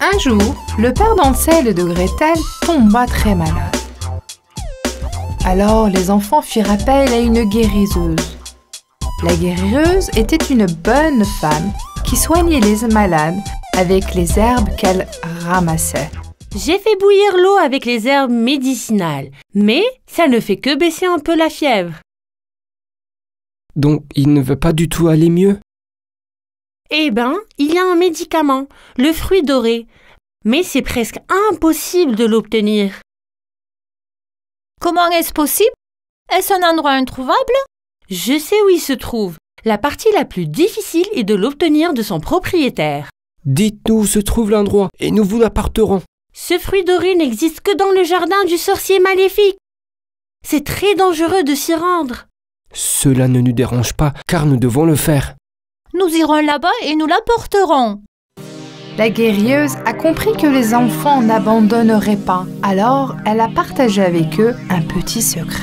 Un jour, le père d'Hansel et de Gretel tomba très malade. Alors les enfants firent appel à une guériseuse. La guériseuse était une bonne femme qui soignait les malades avec les herbes qu'elle ramassait. J'ai fait bouillir l'eau avec les herbes médicinales, mais ça ne fait que baisser un peu la fièvre. Donc, il ne veut pas du tout aller mieux? Eh ben, il y a un médicament, le fruit doré, mais c'est presque impossible de l'obtenir. Comment est-ce possible? Est-ce un endroit introuvable? Je sais où il se trouve. La partie la plus difficile est de l'obtenir de son propriétaire. Dites-nous où se trouve l'endroit et nous vous l'apporterons. Ce fruit doré n'existe que dans le jardin du sorcier maléfique. C'est très dangereux de s'y rendre. Cela ne nous dérange pas, car nous devons le faire. Nous irons là-bas et nous l'apporterons. La guérieuse a compris que les enfants n'abandonneraient pas. Alors, elle a partagé avec eux un petit secret.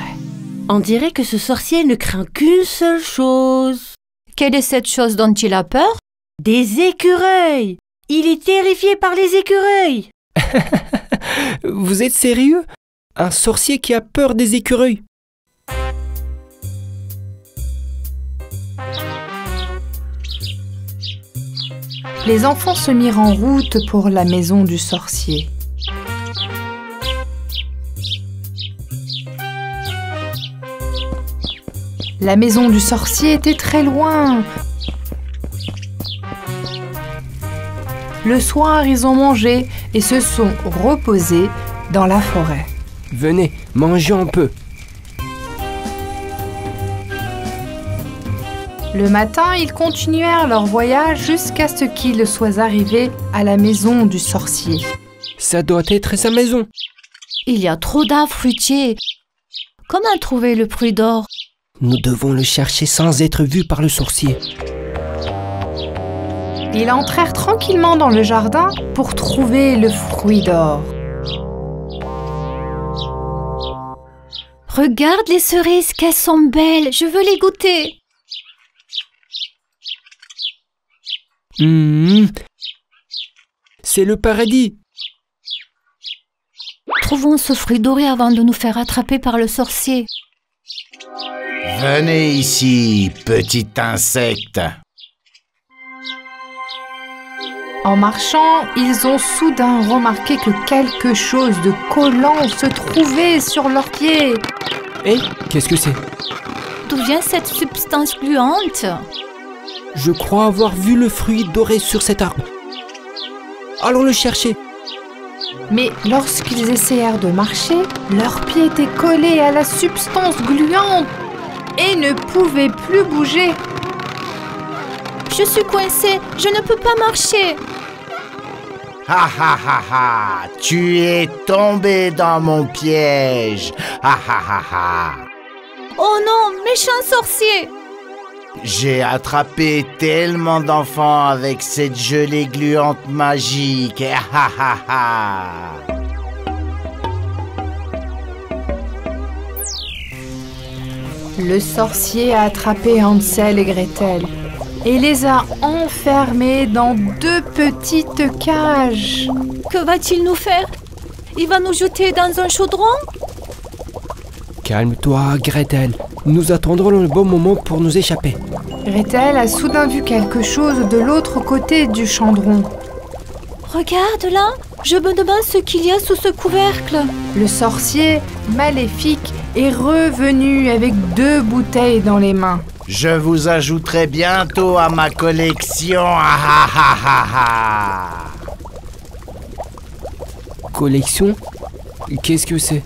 On dirait que ce sorcier ne craint qu'une seule chose. Quelle est cette chose dont il a peur? Des écureuils. Il est terrifié par les écureuils. Vous êtes sérieux? Un sorcier qui a peur des écureuils? Les enfants se mirent en route pour la maison du sorcier. La maison du sorcier était très loin. Le soir, ils ont mangé et se sont reposés dans la forêt. Venez, mangez un peu. Le matin, ils continuèrent leur voyage jusqu'à ce qu'ils soient arrivés à la maison du sorcier. Ça doit être sa maison. Il y a trop d'arbres fruitiers. Comment trouver le fruit d'or? Nous devons le chercher sans être vus par le sorcier. Ils entrèrent tranquillement dans le jardin pour trouver le fruit d'or. Regarde les cerises, qu'elles sont belles. Je veux les goûter. C'est le paradis. Trouvons ce fruit doré avant de nous faire attraper par le sorcier. Venez ici, petit insecte. En marchant, ils ont soudain remarqué que quelque chose de collant se trouvait sur leurs pieds. Hé, qu'est-ce que c'est? D'où vient cette substance gluante? Je crois avoir vu le fruit doré sur cet arbre. Allons le chercher. Mais lorsqu'ils essayèrent de marcher, leurs pieds étaient collés à la substance gluante et ne pouvaient plus bouger. Je suis coincée, je ne peux pas marcher. Ha ha ha ha, tu es tombé dans mon piège. Ha ha ha ha. Oh non, méchant sorcier! J'ai attrapé tellement d'enfants avec cette gelée gluante magique. Ha ha ha. Le sorcier a attrapé Hansel et Gretel et les a enfermés dans 2 petites cages. Que va-t-il nous faire? Il va nous jeter dans un chaudron? Calme-toi, Gretel. Nous attendrons le bon moment pour nous échapper. Gretel a soudain vu quelque chose de l'autre côté du chaudron. Regarde là, je me demande ce qu'il y a sous ce couvercle. Le sorcier maléfique est revenu avec 2 bouteilles dans les mains. Je vous ajouterai bientôt à ma collection. Ha ha ha ha ha. Collection? Qu'est-ce que c'est?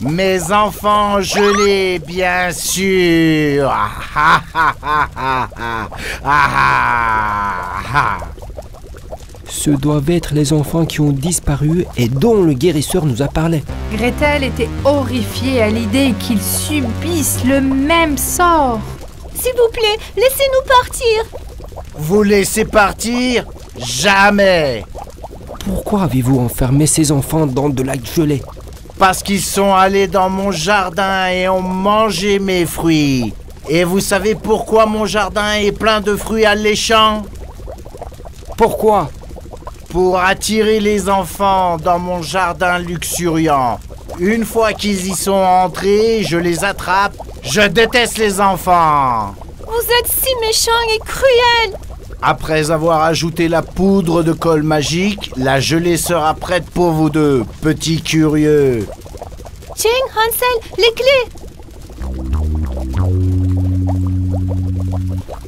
Mes enfants gelés, bien sûr. Ha ha ha ha ha. Ha ha. Ce doivent être les enfants qui ont disparu et dont le guérisseur nous a parlé. Gretel était horrifiée à l'idée qu'ils subissent le même sort. S'il vous plaît, laissez-nous partir. Vous laissez partir? Jamais. Pourquoi avez-vous enfermé ces enfants dans de la gelée? Parce qu'ils sont allés dans mon jardin et ont mangé mes fruits. Et vous savez pourquoi mon jardin est plein de fruits alléchants? Pourquoi? Pour attirer les enfants dans mon jardin luxuriant. Une fois qu'ils y sont entrés, je les attrape. Je déteste les enfants. Vous êtes si méchant et cruel. Après avoir ajouté la poudre de colle magique, la gelée sera prête pour vous deux, petits curieux. Tiens, Hansel, les clés.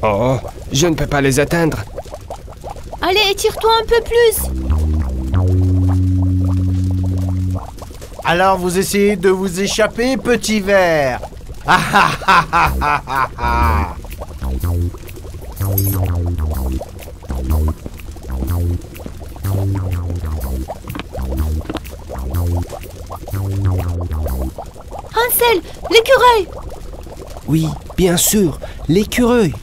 Oh, je ne peux pas les atteindre. Allez, étire-toi un peu plus. Alors vous essayez de vous échapper, petit ver. Ah ah ah ah ah ah ah. Hansel, l'écureuil. Oui, bien sûr, l'écureuil.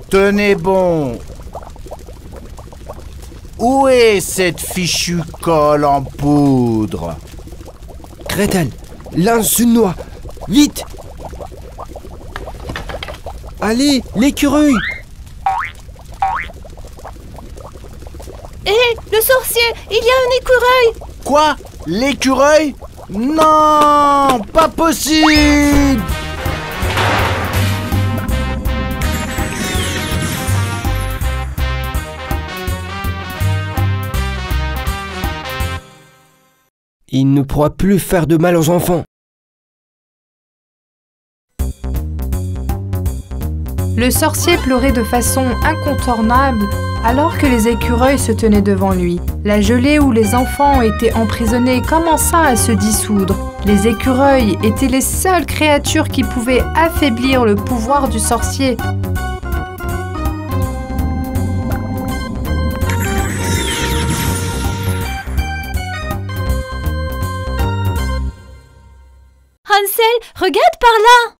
Tenez bon. Où est cette fichue colle en poudre? Gretel, lance une noix. Vite! Allez, l'écureuil! Hé, le sorcier, il y a un écureuil. Quoi? L'écureuil? Non, pas possible! Il ne pourra plus faire de mal aux enfants. Le sorcier pleurait de façon incontournable alors que les écureuils se tenaient devant lui. La gelée où les enfants étaient emprisonnés commença à se dissoudre. Les écureuils étaient les seules créatures qui pouvaient affaiblir le pouvoir du sorcier. Hansel, regarde par là.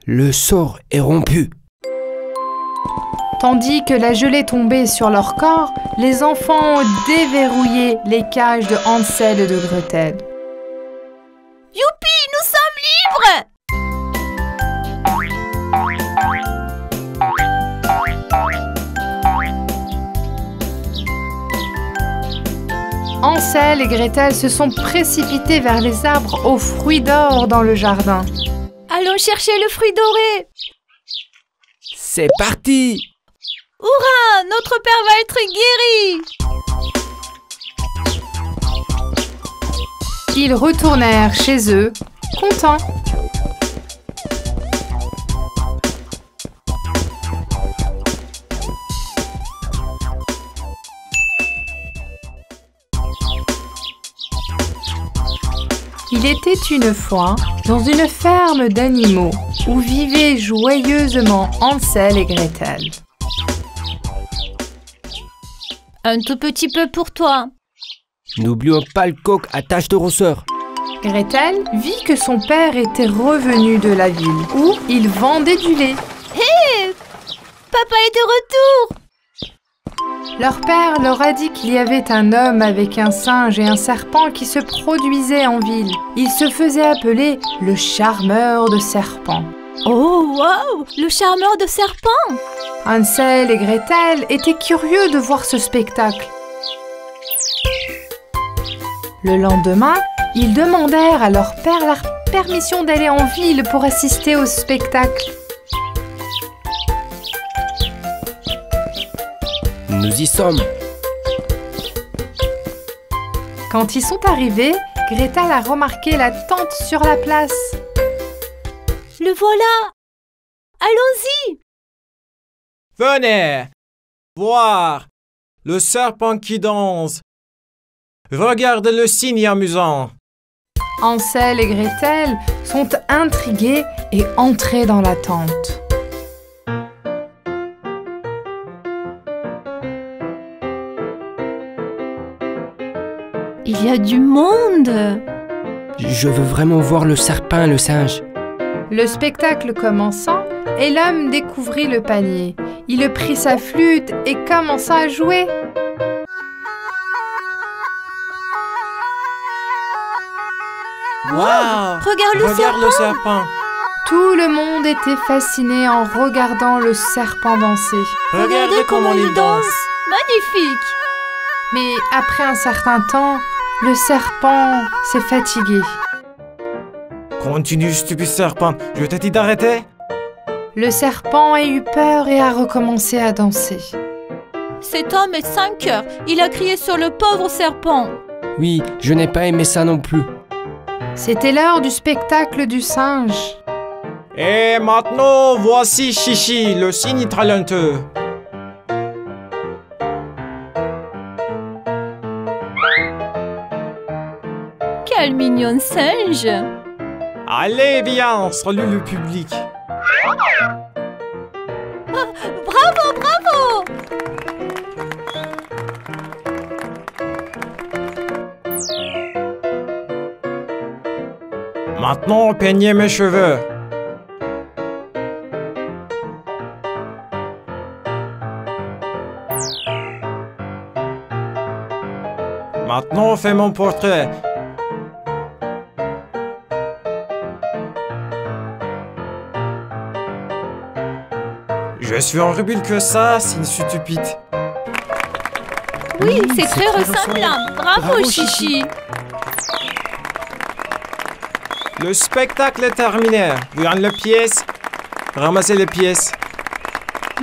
Le sort est rompu. Tandis que la gelée tombait sur leur corps, les enfants déverrouillaient les cages de Hansel et de Gretel. Youpi, nous sommes libres. Hansel et Gretel se sont précipités vers les arbres aux fruits d'or dans le jardin. Allons chercher le fruit doré. C'est parti! Hurrah, notre père va être guéri. Ils retournèrent chez eux, contents. Il était une fois dans une ferme d'animaux où vivaient joyeusement Hansel et Gretel. Un tout petit peu pour toi. N'oublions pas le coq à tache de rousseur. Gretel vit que son père était revenu de la ville où il vendait du lait. Hé, papa est de retour. Leur père leur a dit qu'il y avait un homme avec un singe et un serpent qui se produisait en ville. Il se faisait appeler le charmeur de serpents. Oh, wow, le charmeur de serpent. Hansel et Gretel étaient curieux de voir ce spectacle. Le lendemain, ils demandèrent à leur père la permission d'aller en ville pour assister au spectacle. Nous y sommes. Quand ils sont arrivés, Gretel a remarqué la tente sur la place. Le voilà. Allons-y. Venez voir le serpent qui danse. Regarde le signe amusant. Hansel et Gretel sont intrigués et entrés dans la tente. Il y a du monde. Je veux vraiment voir le serpent et le singe. Le spectacle commençant, et l'homme découvrit le panier. Il prit sa flûte et commença à jouer. Wow! Regarde le serpent. le serpent. Tout le monde était fasciné en regardant le serpent danser. Regardez comment il danse. Magnifique. Mais après un certain temps, le serpent s'est fatigué. Continue, stupide serpent. Je t'ai dit d'arrêter. Le serpent a eu peur et a recommencé à danser. Cet homme est sans cœur. Il a crié sur le pauvre serpent. Oui, je n'ai pas aimé ça non plus. C'était l'heure du spectacle du singe. Et maintenant, voici Chichi, le cygne talentueux. Quel mignon singe. Allez, bien, salut le public. Bravo, bravo. Maintenant, peignez mes cheveux. Maintenant, fais mon portrait. Je suis horrible que ça, c'est stupide. Oui, c'est très ressemblant. Bravo, Chichi. Le spectacle est terminé. Vous avez les pièces. Ramassez les pièces.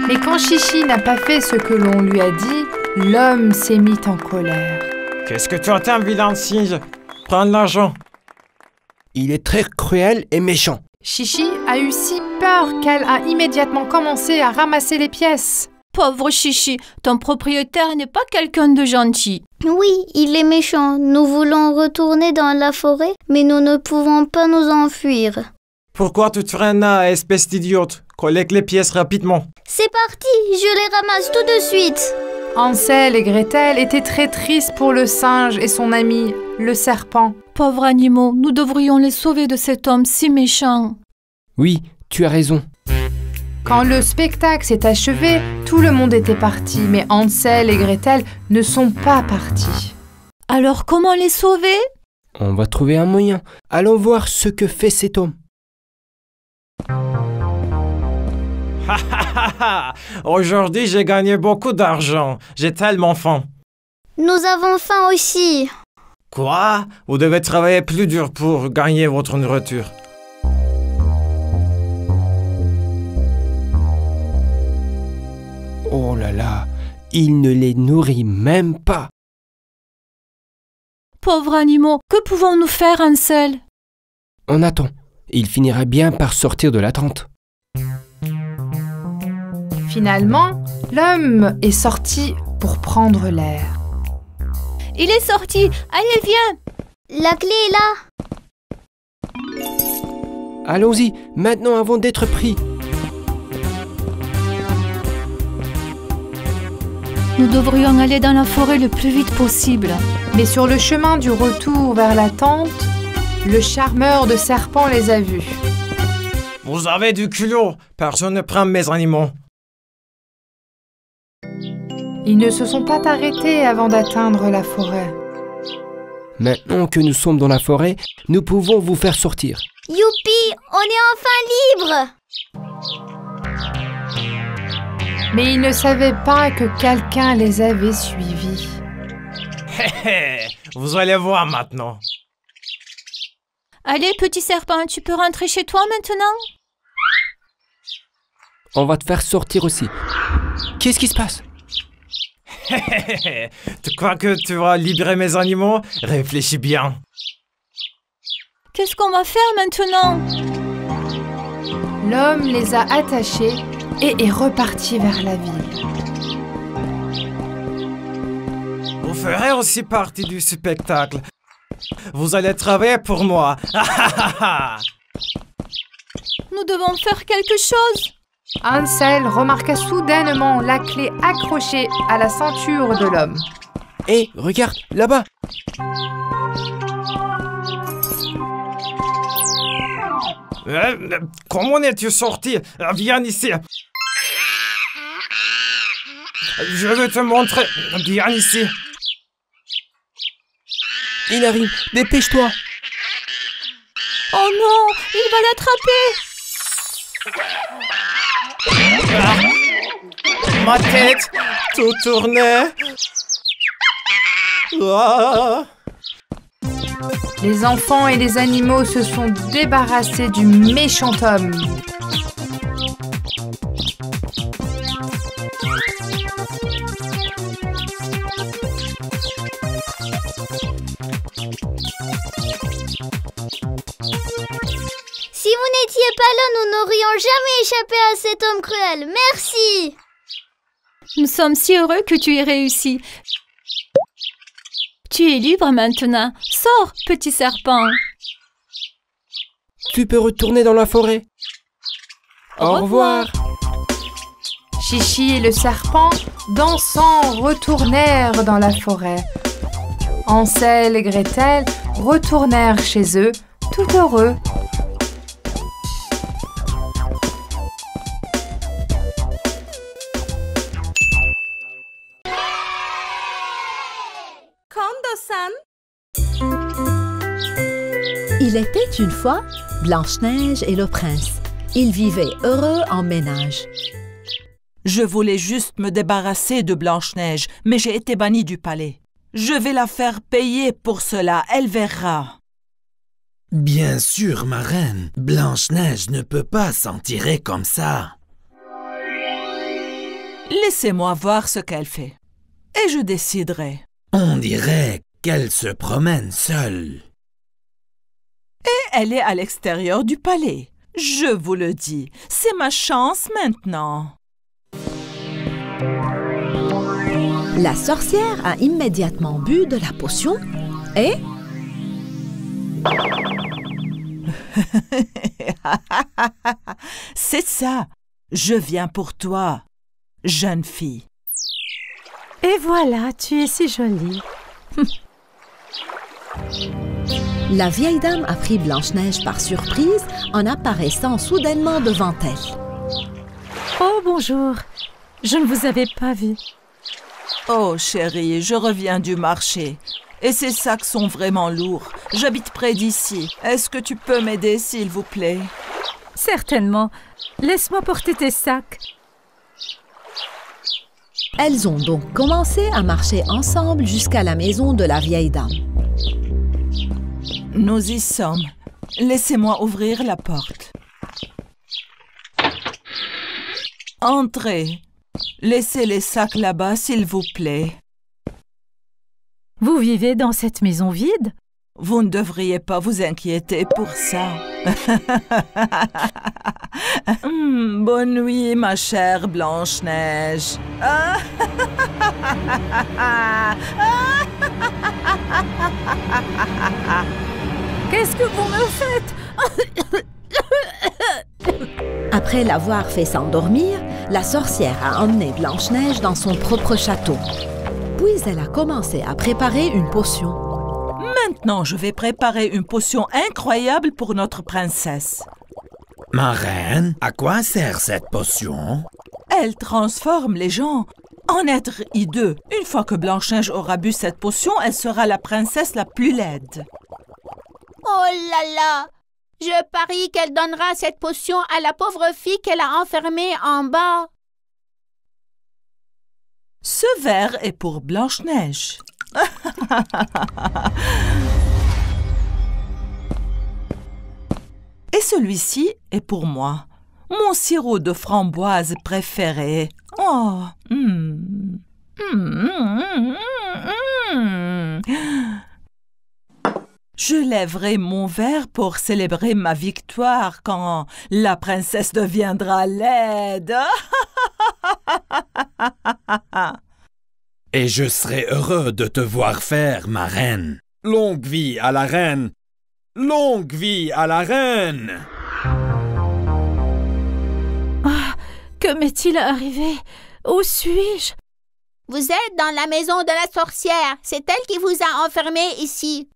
Mais quand Chichi n'a pas fait ce que l'on lui a dit, l'homme s'est mis en colère. Qu'est-ce que tu attends, vilain singe? Prends l'argent. Il est très cruel et méchant. Chichi a eu si peur qu'elle a immédiatement commencé à ramasser les pièces. Pauvre Chichi, ton propriétaire n'est pas quelqu'un de gentil. Oui, il est méchant. Nous voulons retourner dans la forêt, mais nous ne pouvons pas nous enfuir. Pourquoi tu traînes là, espèce d'idiote? Collecte les pièces rapidement. C'est parti, je les ramasse tout de suite. Hansel et Gretel étaient très tristes pour le singe et son ami, le serpent. Pauvres animaux, nous devrions les sauver de cet homme si méchant. Oui, tu as raison. Quand le spectacle s'est achevé, tout le monde était parti, mais Hansel et Gretel ne sont pas partis. Alors comment les sauver? On va trouver un moyen. Allons voir ce que fait cet homme. Aujourd'hui, j'ai gagné beaucoup d'argent. J'ai tellement faim. Nous avons faim aussi. Quoi? Vous devez travailler plus dur pour gagner votre nourriture. Oh là là, il ne les nourrit même pas. Pauvres animaux, que pouvons-nous faire, Hansel? On attend. Il finira bien par sortir de la tente. Finalement, l'homme est sorti pour prendre l'air. Il est sorti. Allez, viens. La clé est là. Allons-y, maintenant avant d'être pris. Nous devrions aller dans la forêt le plus vite possible. Mais sur le chemin du retour vers la tente, le charmeur de serpents les a vus. Vous avez du culot. Personne ne prend mes animaux. Ils ne se sont pas arrêtés avant d'atteindre la forêt. Maintenant que nous sommes dans la forêt, nous pouvons vous faire sortir. Youpi, on est enfin libre. Mais ils ne savaient pas que quelqu'un les avait suivis. Vous allez voir maintenant. Allez, petit serpent, tu peux rentrer chez toi maintenant? On va te faire sortir aussi. Qu'est-ce qui se passe? Tu crois que tu vas libérer mes animaux? Réfléchis bien. Qu'est-ce qu'on va faire maintenant? L'homme les a attachés et est reparti vers la ville. Vous ferez aussi partie du spectacle. Vous allez travailler pour moi. Nous devons faire quelque chose. Hansel remarqua soudainement la clé accrochée à la ceinture de l'homme. Hé, regarde, là-bas. Comment es-tu sorti? Viens ici. Je vais te montrer. Viens ici. Il arrive, dépêche-toi. Oh non, il va l'attraper. Ma tête! Tout tournait. Ah. Les enfants et les animaux se sont débarrassés du méchant homme. Si vous n'étiez pas là, nous n'aurions jamais échappé à cet homme cruel. Merci! Nous sommes si heureux que tu aies réussi. Tu es libre maintenant. Sors, petit serpent. Tu peux retourner dans la forêt. Au revoir. Chichi et le serpent, dansant, retournèrent dans la forêt. Hansel et Gretel retournèrent chez eux, tout heureux. Il était une fois Blanche-Neige et le prince. Ils vivaient heureux en ménage. Je voulais juste me débarrasser de Blanche-Neige, mais j'ai été bannie du palais. Je vais la faire payer pour cela, elle verra. Bien sûr, ma reine, Blanche-Neige ne peut pas s'en tirer comme ça. Laissez-moi voir ce qu'elle fait, et je déciderai. On dirait qu'elle se promène seule. Et elle est à l'extérieur du palais. Je vous le dis, c'est ma chance maintenant. La sorcière a immédiatement bu de la potion et... C'est ça, je viens pour toi, jeune fille. Et voilà, tu es si jolie. La vieille dame a pris Blanche-Neige par surprise en apparaissant soudainement devant elle. Oh, bonjour. Je ne vous avais pas vu. Oh, chérie, je reviens du marché. Et ces sacs sont vraiment lourds. J'habite près d'ici. Est-ce que tu peux m'aider, s'il vous plaît? Certainement. Laisse-moi porter tes sacs. Elles ont donc commencé à marcher ensemble jusqu'à la maison de la vieille dame. Nous y sommes. Laissez-moi ouvrir la porte. Entrez. Laissez les sacs là-bas, s'il vous plaît. Vous vivez dans cette maison vide? Vous ne devriez pas vous inquiéter pour ça. Bonne nuit, ma chère Blanche-Neige. Qu'est-ce que vous me faites? Après l'avoir fait s'endormir, la sorcière a emmené Blanche-Neige dans son propre château. Puis elle a commencé à préparer une potion. Maintenant, je vais préparer une potion incroyable pour notre princesse. Ma reine, à quoi sert cette potion? Elle transforme les gens en êtres hideux. Une fois que Blanche-Neige aura bu cette potion, elle sera la princesse la plus laide. Oh là là! Je parie qu'elle donnera cette potion à la pauvre fille qu'elle a enfermée en bas. Ce verre est pour Blanche-Neige. Et celui-ci est pour moi. Mon sirop de framboise préféré. Oh! Je lèverai mon verre pour célébrer ma victoire quand la princesse deviendra laide. Et je serai heureux de te voir faire, ma reine. Longue vie à la reine! Longue vie à la reine! Ah, que m'est-il arrivé? Où suis-je? Vous êtes dans la maison de la sorcière. C'est elle qui vous a enfermé ici.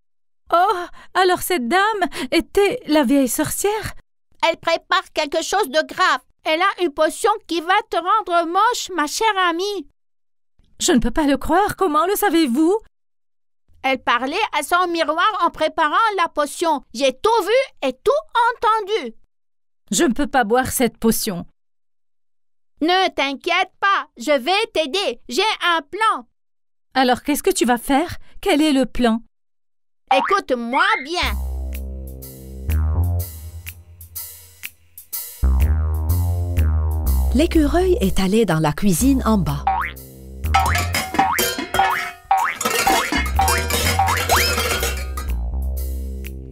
Oh, alors cette dame était la vieille sorcière? Elle prépare quelque chose de grave. Elle a une potion qui va te rendre moche, ma chère amie. Je ne peux pas le croire. Comment le savez-vous? Elle parlait à son miroir en préparant la potion. J'ai tout vu et tout entendu. Je ne peux pas boire cette potion. Ne t'inquiète pas, je vais t'aider. J'ai un plan. Alors, qu'est-ce que tu vas faire? Quel est le plan? Écoute-moi bien. L'écureuil est allé dans la cuisine en bas.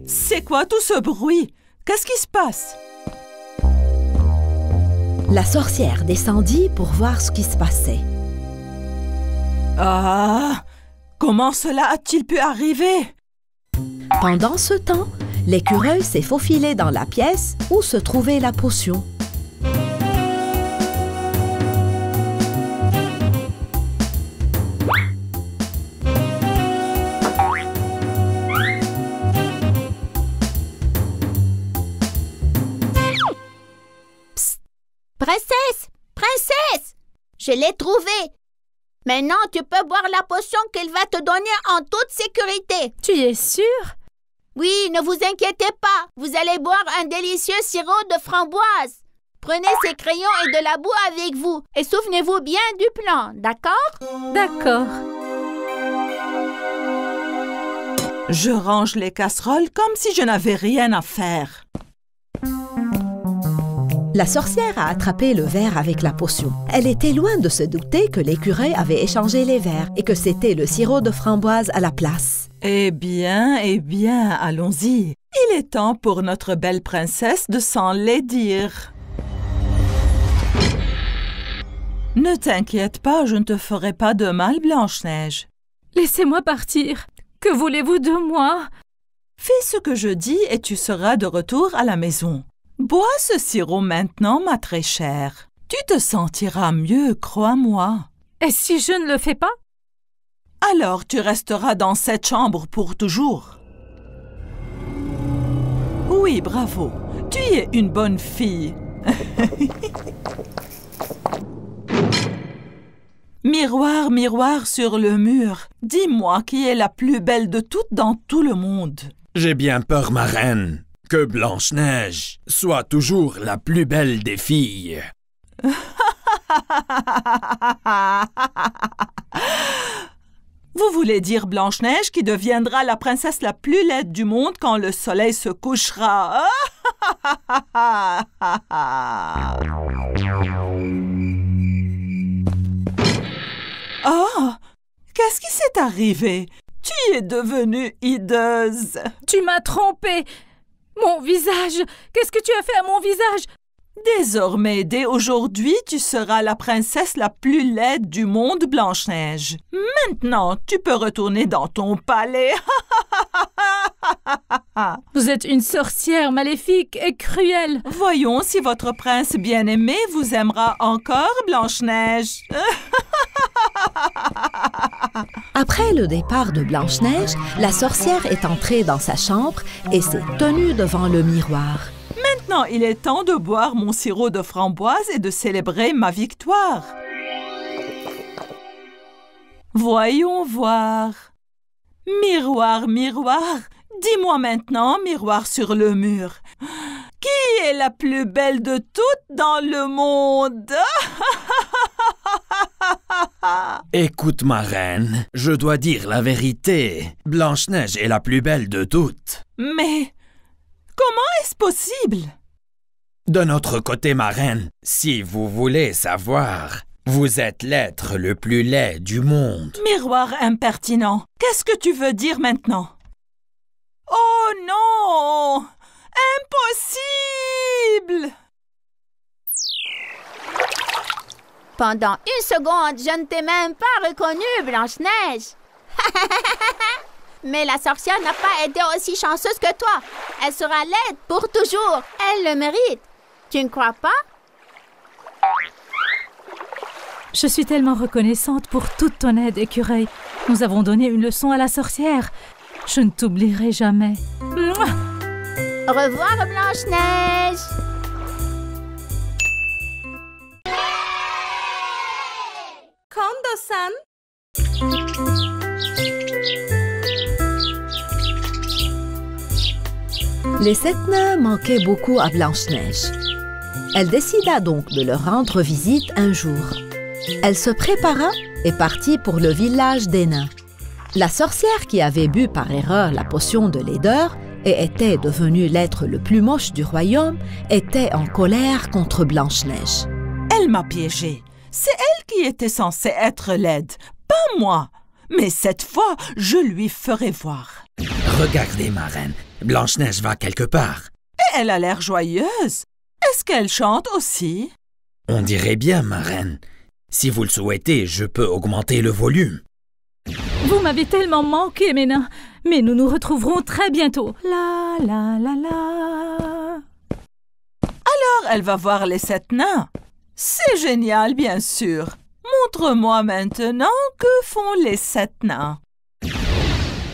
C'est quoi tout ce bruit? Qu'est-ce qui se passe? La sorcière descendit pour voir ce qui se passait. Ah! Comment cela a-t-il pu arriver? Pendant ce temps, l'écureuil s'est faufilé dans la pièce où se trouvait la potion. Princesse! Princesse! Je l'ai trouvée! Maintenant, tu peux boire la potion qu'elle va te donner en toute sécurité. Tu es sûre? Oui, ne vous inquiétez pas. Vous allez boire un délicieux sirop de framboise. Prenez ces crayons et de la boue avec vous. Et souvenez-vous bien du plan, d'accord? D'accord. Je range les casseroles comme si je n'avais rien à faire. La sorcière a attrapé le verre avec la potion. Elle était loin de se douter que l'écureuil avait échangé les verres et que c'était le sirop de framboise à la place. Eh bien, allons-y. Il est temps pour notre belle princesse de s'enlaidir. Ne t'inquiète pas, je ne te ferai pas de mal, Blanche-Neige. Laissez-moi partir. Que voulez-vous de moi? Fais ce que je dis et tu seras de retour à la maison. Bois ce sirop maintenant, ma très chère. Tu te sentiras mieux, crois-moi. Et si je ne le fais pas? Alors tu resteras dans cette chambre pour toujours. Oui, bravo. Tu es une bonne fille. Miroir, miroir sur le mur, dis-moi qui est la plus belle de toutes dans tout le monde. J'ai bien peur, ma reine, que Blanche-Neige soit toujours la plus belle des filles. Vous voulez dire Blanche-Neige qui deviendra la princesse la plus laide du monde quand le soleil se couchera? Oh! Qu'est-ce qui s'est arrivé? Tu es devenue hideuse. Tu m'as trompée. Mon visage! Qu'est-ce que tu as fait à mon visage? Désormais, dès aujourd'hui, tu seras la princesse la plus laide du monde, Blanche-Neige. Maintenant, tu peux retourner dans ton palais. Vous êtes une sorcière maléfique et cruelle. Voyons si votre prince bien-aimé vous aimera encore, Blanche-Neige. Après le départ de Blanche-Neige, la sorcière est entrée dans sa chambre et s'est tenue devant le miroir. Maintenant, il est temps de boire mon sirop de framboise et de célébrer ma victoire. Voyons voir. Miroir, miroir, dis-moi maintenant, miroir sur le mur, qui est la plus belle de toutes dans le monde? Écoute, ma reine, je dois dire la vérité. Blanche-Neige est la plus belle de toutes. Mais comment est-ce possible? De notre côté, ma reine, si vous voulez savoir, vous êtes l'être le plus laid du monde. Miroir impertinent, qu'est-ce que tu veux dire maintenant? Oh non! Impossible! Pendant une seconde, je ne t'ai même pas reconnue, Blanche-Neige. Mais la sorcière n'a pas été aussi chanceuse que toi. Elle sera laide pour toujours. Elle le mérite. Tu ne crois pas? Je suis tellement reconnaissante pour toute ton aide, écureuil. Nous avons donné une leçon à la sorcière. Je ne t'oublierai jamais. Mouah! Au revoir, Blanche-Neige. Kondo-san. Les 7 nains manquaient beaucoup à Blanche-Neige. Elle décida donc de leur rendre visite un jour. Elle se prépara et partit pour le village des nains. La sorcière qui avait bu par erreur la potion de laideur et était devenue l'être le plus moche du royaume était en colère contre Blanche-Neige. Elle m'a piégée. C'est elle qui était censée être laide, pas moi. Mais cette fois, je lui ferai voir. Regardez, ma reine, Blanche-Neige va quelque part. Et elle a l'air joyeuse. Est-ce qu'elle chante aussi? On dirait bien, ma reine. Si vous le souhaitez, je peux augmenter le volume. Vous m'avez tellement manqué, mes nains. Mais nous nous retrouverons très bientôt. La la la la. Alors, elle va voir les 7 nains. C'est génial, bien sûr. Montre-moi maintenant que font les 7 nains.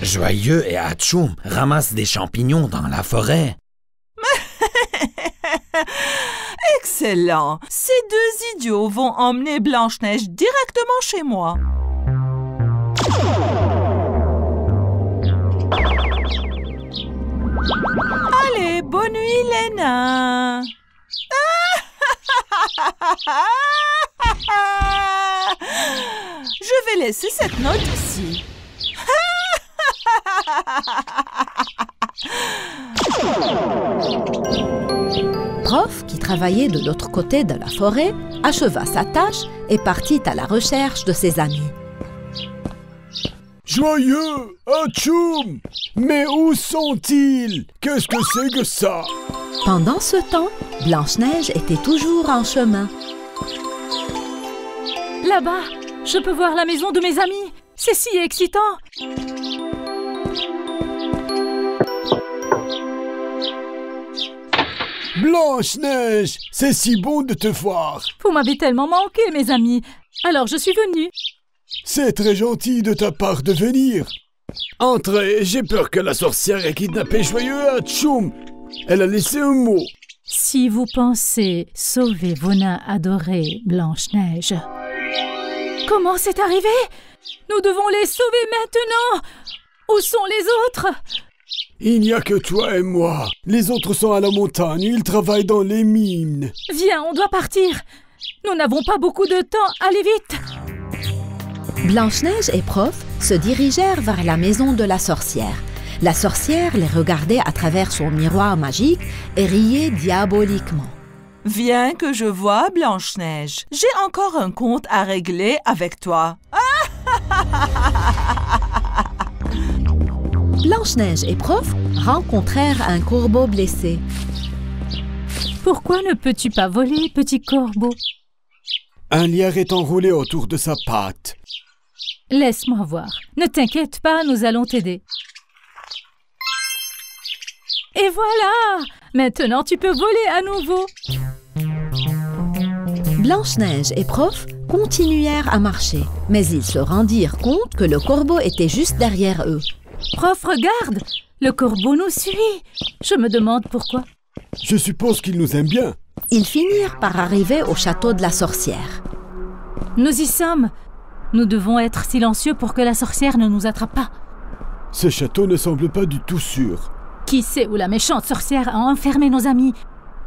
Joyeux et Hatchoum ramassent des champignons dans la forêt. Excellent. Ces 2 idiots vont emmener Blanche-Neige directement chez moi. Allez, bonne nuit les nains. Je vais laisser cette note ici. Prof, qui travaillait de l'autre côté de la forêt, acheva sa tâche et partit à la recherche de ses amis. Joyeux, Hatchoum! Mais où sont-ils? Qu'est-ce que c'est que ça? Pendant ce temps, Blanche-Neige était toujours en chemin. Là-bas, je peux voir la maison de mes amis. C'est si excitant. Blanche-Neige, c'est si bon de te voir. Vous m'avez tellement manqué, mes amis. Alors je suis venue. C'est très gentil de ta part de venir. Entrez, j'ai peur que la sorcière ait kidnappé Joyeux Hatchoum. Elle a laissé un mot. Si vous pensez sauver vos nains adorés, Blanche-Neige. Comment c'est arrivé? Nous devons les sauver maintenant. Où sont les autres? Il n'y a que toi et moi. Les autres sont à la montagne, ils travaillent dans les mines. Viens, on doit partir. Nous n'avons pas beaucoup de temps, allez vite. Blanche-Neige et Prof se dirigèrent vers la maison de la sorcière. La sorcière les regardait à travers son miroir magique et riait diaboliquement. Viens que je vois, Blanche-Neige. J'ai encore un compte à régler avec toi. Blanche-Neige et Prof rencontrèrent un corbeau blessé. Pourquoi ne peux-tu pas voler, petit corbeau? Un lierre est enroulé autour de sa patte. Laisse-moi voir. Ne t'inquiète pas, nous allons t'aider. Et voilà! Maintenant, tu peux voler à nouveau. Blanche-Neige et Prof continuèrent à marcher, mais ils se rendirent compte que le corbeau était juste derrière eux. Prof, regarde! Le corbeau nous suit. Je me demande pourquoi. Je suppose qu'il nous aime bien. Ils finirent par arriver au château de la sorcière. Nous y sommes. Nous devons être silencieux pour que la sorcière ne nous attrape pas. Ce château ne semble pas du tout sûr. Qui sait où la méchante sorcière a enfermé nos amis?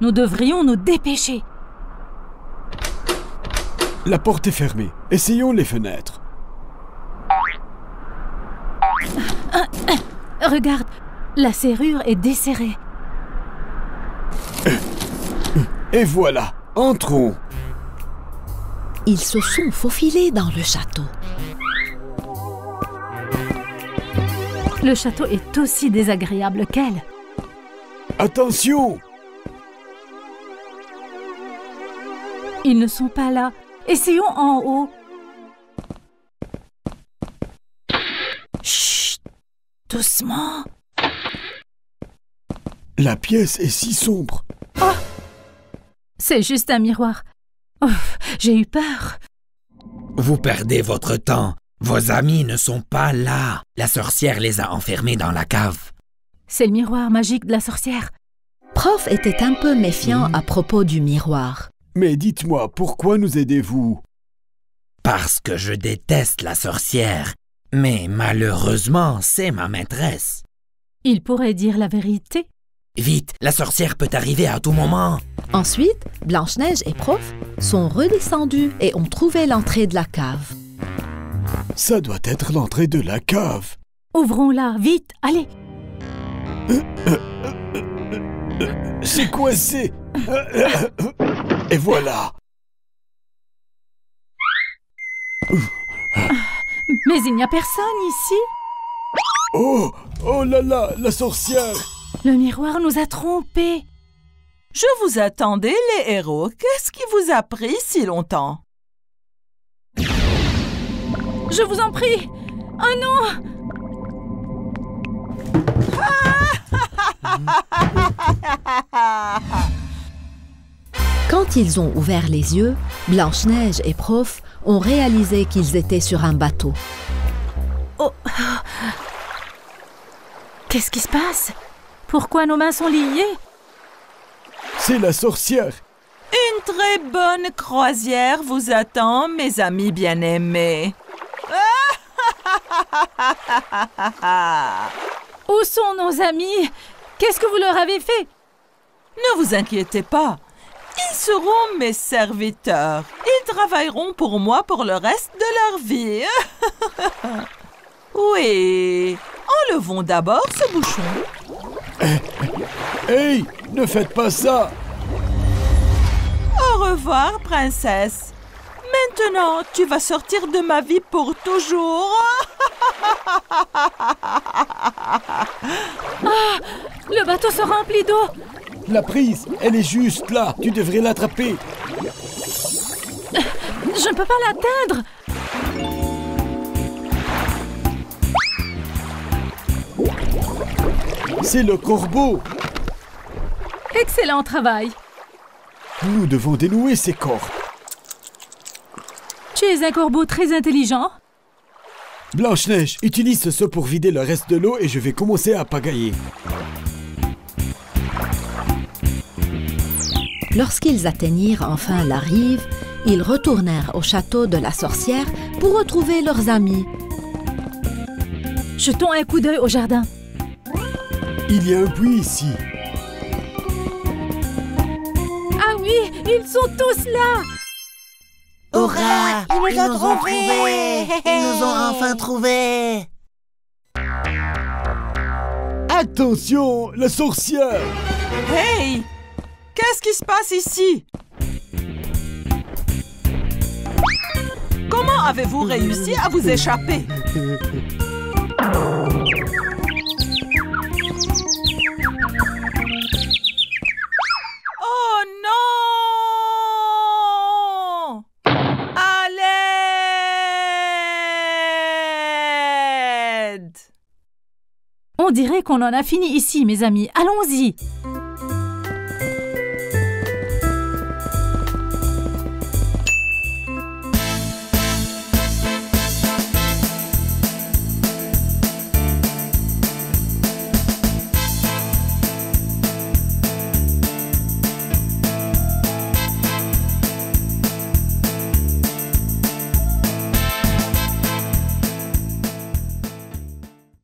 Nous devrions nous dépêcher. La porte est fermée. Essayons les fenêtres. Regarde, la serrure est desserrée. Et voilà, entrons. Ils se sont faufilés dans le château. Le château est aussi désagréable qu'elle. Attention! Ils ne sont pas là. Essayons en haut. Chut! Doucement. La pièce est si sombre. Oh! C'est juste un miroir. Oh, j'ai eu peur. Vous perdez votre temps. Vos amis ne sont pas là. La sorcière les a enfermés dans la cave. C'est le miroir magique de la sorcière. Prof était un peu méfiant à propos du miroir. Mais dites-moi, pourquoi nous aidez-vous? Parce que je déteste la sorcière. Mais malheureusement, c'est ma maîtresse. Il pourrait dire la vérité. Vite, la sorcière peut arriver à tout moment. Ensuite, Blanche-Neige et Prof sont redescendus et ont trouvé l'entrée de la cave. Ça doit être l'entrée de la cave. Ouvrons-la, vite, allez. C'est coincé. Et voilà. Mais il n'y a personne ici. Oh, oh là là, la sorcière. Le miroir nous a trompés. Je vous attendais, les héros. Qu'est-ce qui vous a pris si longtemps? Je vous en prie. Oh non! Quand ils ont ouvert les yeux, Blanche-Neige et Prof ont réalisé qu'ils étaient sur un bateau. Oh. Qu'est-ce qui se passe? Pourquoi nos mains sont liées? C'est la sorcière. Une très bonne croisière vous attend, mes amis bien-aimés. Où sont nos amis? Qu'est-ce que vous leur avez fait? Ne vous inquiétez pas. Ils seront mes serviteurs. Ils travailleront pour moi pour le reste de leur vie. Oui. Enlevons d'abord ce bouchon. Hey, ne faites pas ça. Au revoir, princesse. Maintenant, tu vas sortir de ma vie pour toujours. Ah, le bateau se remplit d'eau. La prise, elle est juste là. Tu devrais l'attraper. Je ne peux pas l'atteindre. C'est le corbeau. Excellent travail. Nous devons dénouer ces cordes. Tu es un corbeau très intelligent. Blanche-Neige, utilise ça pour vider le reste de l'eau et je vais commencer à pagailler. Lorsqu'ils atteignirent enfin la rive, ils retournèrent au château de la sorcière pour retrouver leurs amis. Jetons un coup d'œil au jardin. Il y a un puits ici. Ah oui, ils sont tous là. Hurrah! Ils nous ont trouvés! Ils nous ont enfin trouvés! Attention, la sorcière! Hey! Qu'est-ce qui se passe ici? Comment avez-vous réussi à vous échapper? Oh non! À l'aide! On dirait qu'on en a fini ici, mes amis. Allons-y.